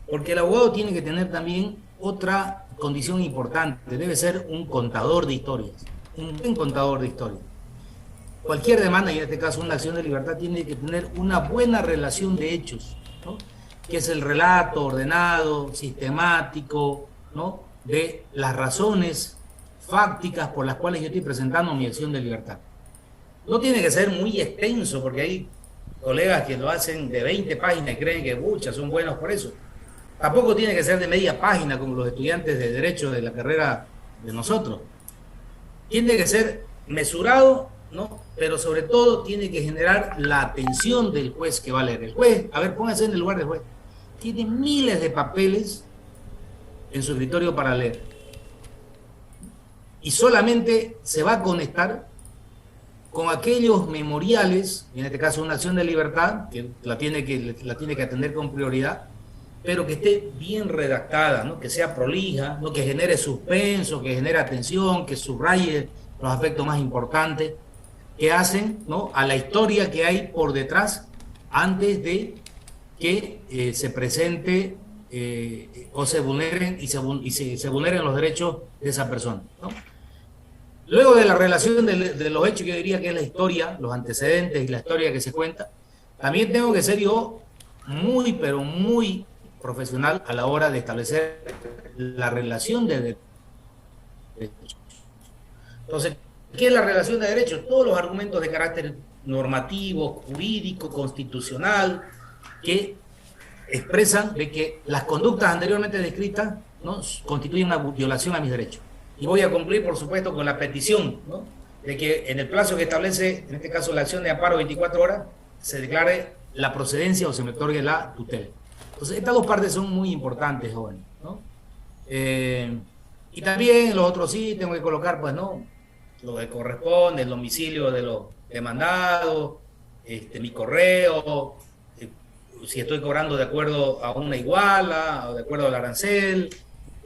porque el abogado tiene que tener también otra condición importante, debe ser un contador de historias, un buen contador de historias. Cualquier demanda, y en este caso una acción de libertad, tiene que tener una buena relación de hechos, ¿no?, que es el relato ordenado, sistemático, ¿no?, de las razones fácticas por las cuales yo estoy presentando mi acción de libertad. No tiene que ser muy extenso, porque hay colegas que lo hacen de 20 páginas y creen que muchas son buenos por eso. Tampoco tiene que ser de media página como los estudiantes de Derecho de la carrera de nosotros. Tiene que ser mesurado, ¿no?, pero sobre todo tiene que generar la atención del juez que va a leer. El juez, a ver, póngase en el lugar del juez, tiene miles de papeles en su escritorio para leer. Y solamente se va a conectar con aquellos memoriales, en este caso una acción de libertad, que la tiene que atender con prioridad, pero que esté bien redactada, ¿no?, que sea prolija, ¿no?, que genere suspenso, que genere atención, que subraye los aspectos más importantes, que hacen, ¿no?, a la historia que hay por detrás antes de que se presente o se vulneren y se vulneren los derechos de esa persona, ¿no? Luego de la relación de los hechos, yo diría que es la historia, los antecedentes y la historia que se cuenta, también tengo que ser yo muy, pero muy profesional a la hora de establecer la relación de derechos. Entonces, ¿qué es la relación de derechos? Todos los argumentos de carácter normativo, jurídico, constitucional, que expresan de que las conductas anteriormente descritas, ¿no?, constituyen una violación a mis derechos. Y voy a cumplir, por supuesto, con la petición, ¿no?, de que en el plazo que establece, en este caso la acción de amparo 24 horas, se declare la procedencia o se me otorgue la tutela. Entonces, estas dos partes son muy importantes, jóvenes, ¿no? Y también los otros sí tengo que colocar, pues, ¿no?, lo que corresponde, el domicilio de los demandados, mi correo, si estoy cobrando de acuerdo a una iguala o de acuerdo al arancel,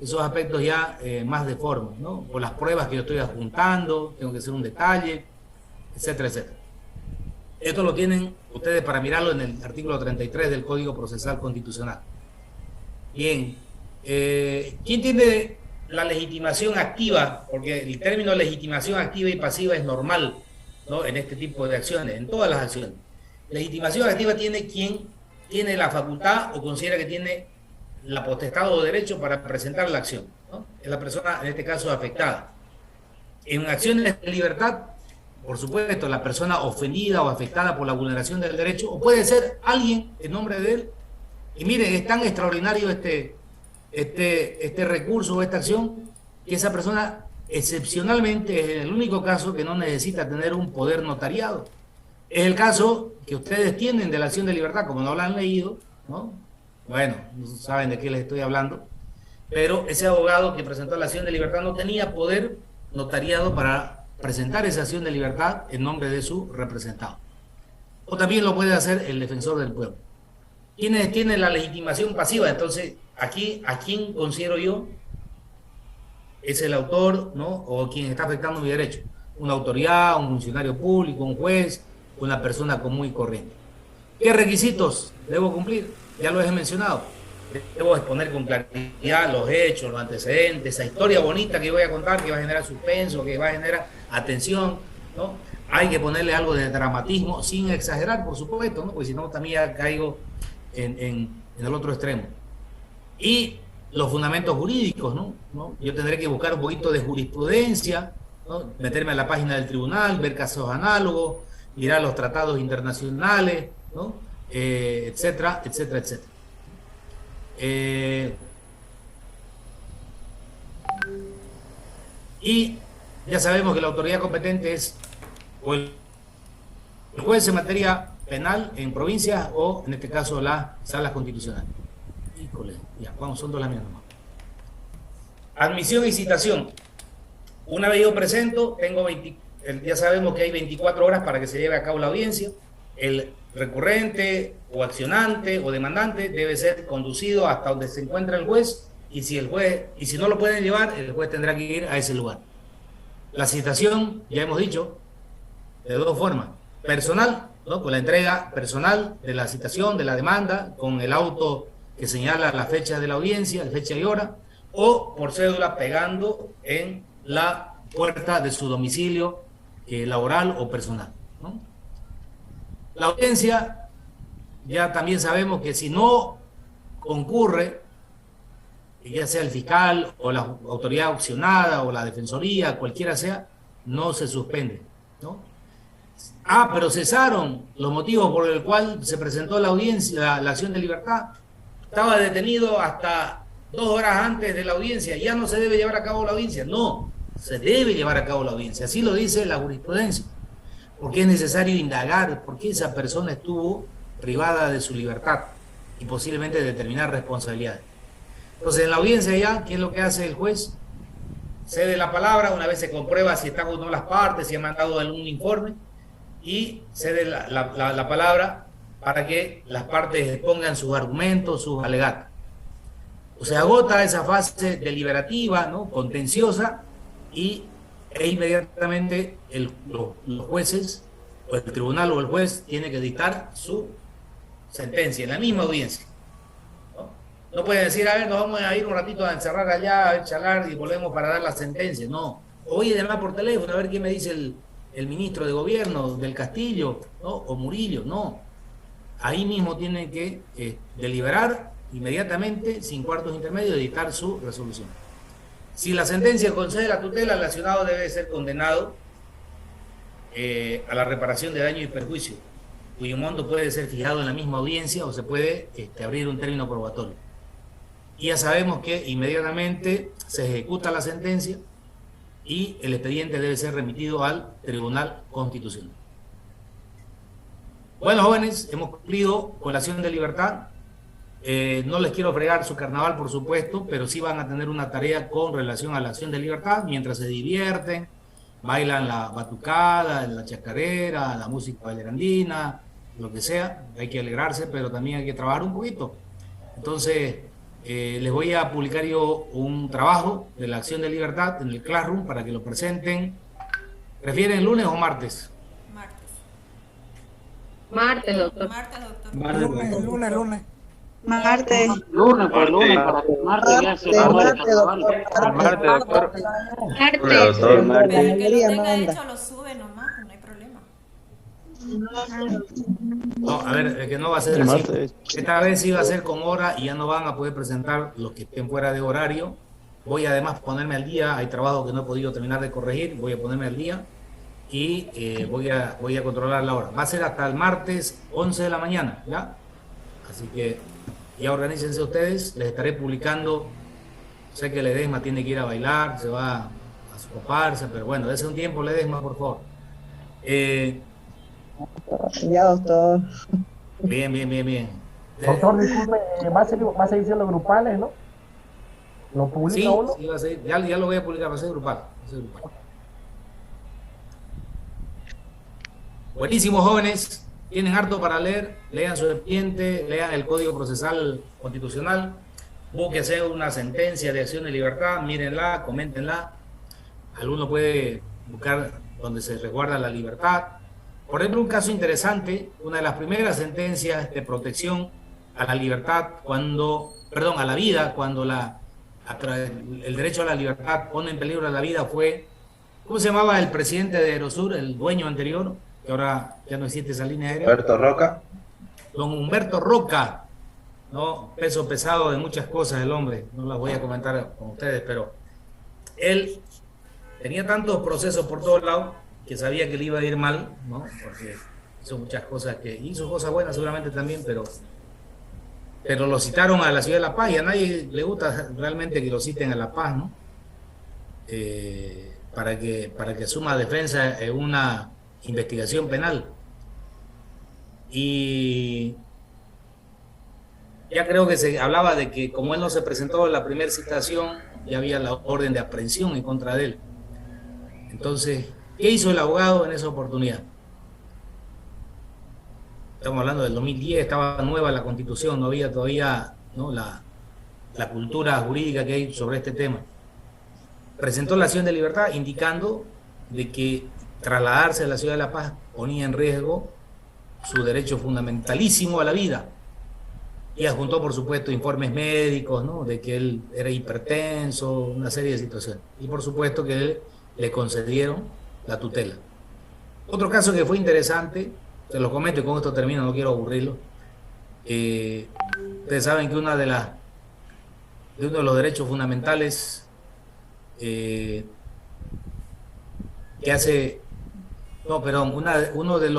esos aspectos ya más de forma, ¿no?, o las pruebas que yo estoy adjuntando, tengo que hacer un detalle, etcétera, etcétera. Esto lo tienen ustedes para mirarlo en el artículo 33 del Código Procesal Constitucional. Bien, ¿quién tiene la legitimación activa? Porque el término legitimación activa y pasiva es normal, ¿no?, en este tipo de acciones, en todas las acciones. Legitimación activa tiene quien tiene la facultad o considera que tiene la potestad o derecho para presentar la acción, ¿no?, es la persona, en este caso, afectada. En acciones de libertad, por supuesto, la persona ofendida o afectada por la vulneración del derecho, o puede ser alguien en nombre de él. Y miren, es tan extraordinario este recurso o esta acción, que esa persona excepcionalmente es el único caso que no necesita tener un poder notariado. Es el caso que ustedes tienen de la acción de libertad, como no lo han leído, ¿no? Bueno, no saben de qué les estoy hablando, pero ese abogado que presentó la acción de libertad no tenía poder notariado para presentar esa acción de libertad en nombre de su representado. O también lo puede hacer el defensor del pueblo. ¿Quiénes tienen la legitimación pasiva? Entonces, aquí, ¿a quién considero yo es el autor, ¿no?, o quien está afectando mi derecho? Una autoridad, un funcionario público, un juez, una persona común y corriente. ¿Qué requisitos debo cumplir? Ya lo he mencionado. Debo exponer con claridad los hechos, los antecedentes, esa historia bonita que voy a contar, que va a generar suspenso, que va a generar atención, ¿no? Hay que ponerle algo de dramatismo, sin exagerar, por supuesto, ¿no? Porque si no también ya caigo en el otro extremo. Y los fundamentos jurídicos, ¿no? Yo tendré que buscar un poquito de jurisprudencia, ¿no? Meterme a la página del tribunal, ver casos análogos, mirar los tratados internacionales, ¿no? Etcétera, etcétera, etcétera. Y ya sabemos que la autoridad competente es o el juez en materia penal en provincias o en este caso las salas constitucionales. Híjole, ya, vamos, son dos las mismas. Admisión y citación. Una vez yo presento, ya sabemos que hay 24 horas para que se lleve a cabo la audiencia. El recurrente o accionante o demandante debe ser conducido hasta donde se encuentra el juez, y si no lo pueden llevar, el juez tendrá que ir a ese lugar. La citación, ya hemos dicho, de dos formas: personal, ¿no? Con la entrega personal de la citación, de la demanda, con el auto que señala la fecha de la audiencia, la fecha y hora, o por cédula pegando en la puerta de su domicilio laboral o personal, ¿no? La audiencia, ya también sabemos que si no concurre, ya sea el fiscal o la autoridad opcionada o la defensoría, cualquiera sea, no se suspende, ¿no? Pero cesaron los motivos por el cual se presentó la audiencia, la acción de libertad. Estaba detenido hasta 2 horas antes de la audiencia, ya no se debe llevar a cabo la audiencia. No, se debe llevar a cabo la audiencia, así lo dice la jurisprudencia, porque es necesario indagar por qué esa persona estuvo privada de su libertad y posiblemente determinar responsabilidades. Entonces, en la audiencia ya, ¿qué es lo que hace el juez? Cede la palabra una vez se comprueba si están o no las partes, si ha mandado algún informe, y cede la palabra para que las partes expongan sus argumentos, sus alegatos. O se agota esa fase deliberativa, ¿no? Contenciosa, e inmediatamente los jueces, o el tribunal o el juez, tiene que dictar su sentencia en la misma audiencia. No pueden decir, a ver, nos vamos a ir un ratito a encerrar allá, a charlar y volvemos para dar la sentencia. No. Oye, llamar por teléfono a ver qué me dice el ministro de gobierno del Castillo, ¿no? O Murillo. No. Ahí mismo tienen que deliberar inmediatamente, sin cuartos intermedios, y dictar su resolución. Si la sentencia concede la tutela, el accionado debe ser condenado a la reparación de daño y perjuicio, cuyo monto puede ser fijado en la misma audiencia o se puede abrir un término probatorio. Y ya sabemos que inmediatamente se ejecuta la sentencia y el expediente debe ser remitido al Tribunal Constitucional. Bueno, jóvenes, hemos cumplido con la acción de libertad. No les quiero fregar su carnaval, por supuesto, pero sí van a tener una tarea con relación a la acción de libertad, mientras se divierten, bailan la batucada, la chacarera, la música bailarandina, lo que sea. Hay que alegrarse, pero también hay que trabajar un poquito. Entonces, les voy a publicar yo un trabajo de la acción de libertad en el Classroom para que lo presenten. ¿Prefieren lunes o martes? Martes, doctor. Lunes. Martes, para que martes ya se va a carnaval. Martes, doctor. La mayoría manda. Lo sube nomás, no hay problema. No, a ver, que no va a ser así. Esta vez sí va a ser con hora y ya no van a poder presentar los que estén fuera de horario. Voy además a ponerme al día, hay trabajo que no he podido terminar de corregir, voy a ponerme al día y voy a controlar la hora. Va a ser hasta el martes 11 de la mañana, ¿ya? Así que ya organícense ustedes, les estaré publicando. Sé que Ledesma tiene que ir a bailar, se va a soparse, pero bueno, dése un tiempo, Ledesma, por favor. Ya, doctor. Bien. Doctor, disculpe, va a seguir siendo grupales, ¿no? ¿Lo publica uno? Sí, va a ser, ya lo voy a publicar, va a ser grupal. Buenísimo, jóvenes. Tienen harto para leer, lean su expediente, lean el Código Procesal Constitucional, búsquense una sentencia de acción de libertad, mírenla, coméntenla. Alguno puede buscar donde se resguarda la libertad, Por ejemplo, un caso interesante, una de las primeras sentencias de protección a la libertad a la vida, cuando el derecho a la libertad pone en peligro la vida fue, ¿cómo se llamaba el presidente de Aerosur, el dueño anterior, que ahora ya no existe esa línea aérea? Humberto Roca. Don Humberto Roca, ¿no? Peso pesado de muchas cosas el hombre, no las voy a comentar con ustedes, pero él tenía tantos procesos por todos lados que sabía que le iba a ir mal, ¿no? Porque hizo muchas cosas hizo cosas buenas seguramente también, pero lo citaron a la ciudad de La Paz y a nadie le gusta realmente que lo citen a La Paz, ¿no? Para que asuma defensa en una investigación penal. Y ya creo que se hablaba de que como él no se presentó en la primera citación, ya había la orden de aprehensión en contra de él. Entonces, ¿qué hizo el abogado en esa oportunidad? Estamos hablando del 2010, estaba nueva la Constitución, no había todavía, ¿no?, la cultura jurídica que hay sobre este tema. Presentó la acción de libertad indicando de que trasladarse a la ciudad de La Paz ponía en riesgo su derecho fundamentalísimo a la vida. Y adjuntó, por supuesto, informes médicos, ¿no?, de que él era hipertenso, una serie de situaciones. Y por supuesto que le concedieron la tutela. Otro caso que fue interesante, se los comento y con esto termino, no quiero aburrirlo. Ustedes saben que uno de los derechos fundamentales uno de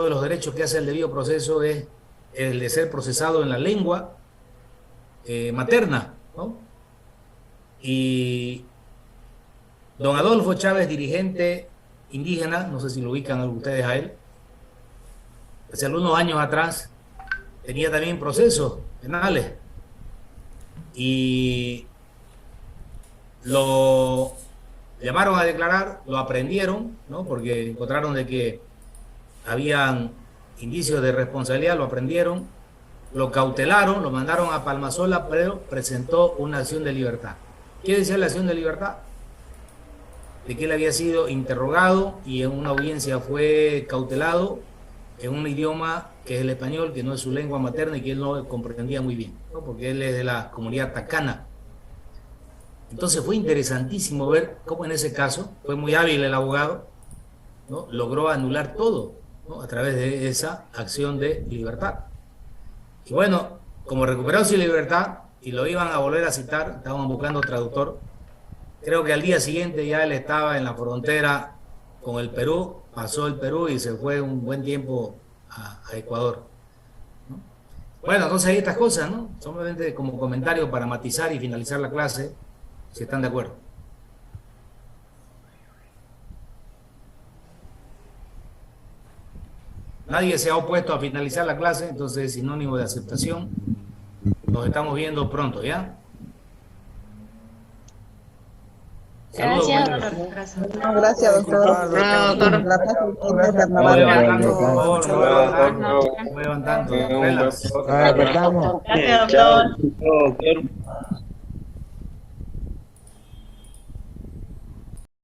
los derechos que hace el debido proceso es el de ser procesado en la lengua materna, ¿no? Y don Adolfo Chávez, dirigente indígena, no sé si lo ubican ustedes a él, hace algunos años atrás tenía también procesos penales y lo llamaron a declarar, lo aprendieron, ¿no?, porque encontraron de que habían indicios de responsabilidad, lo aprendieron, lo cautelaron, lo mandaron a Palmasola, pero presentó una acción de libertad. ¿Qué decía la acción de libertad? De que él había sido interrogado y en una audiencia fue cautelado en un idioma que es el español, que no es su lengua materna y que él no comprendía muy bien, ¿no?, porque él es de la comunidad tacana. Entonces fue interesantísimo ver cómo en ese caso, fue muy hábil el abogado, ¿no?, logró anular todo, ¿no?, a través de esa acción de libertad. Y bueno, como recuperó su libertad y lo iban a volver a citar, estaban buscando traductor, creo que al día siguiente ya él estaba en la frontera con el Perú, pasó el Perú y se fue un buen tiempo a Ecuador, ¿no? Bueno, entonces hay estas cosas, ¿no?, solamente como comentario para matizar y finalizar la clase, si están de acuerdo. Nadie se ha opuesto a finalizar la clase, entonces es sinónimo de aceptación. Nos estamos viendo pronto, ¿ya? Gracias, doctor. Gracias, doctor. Muevan tanto. Gracias, doctor.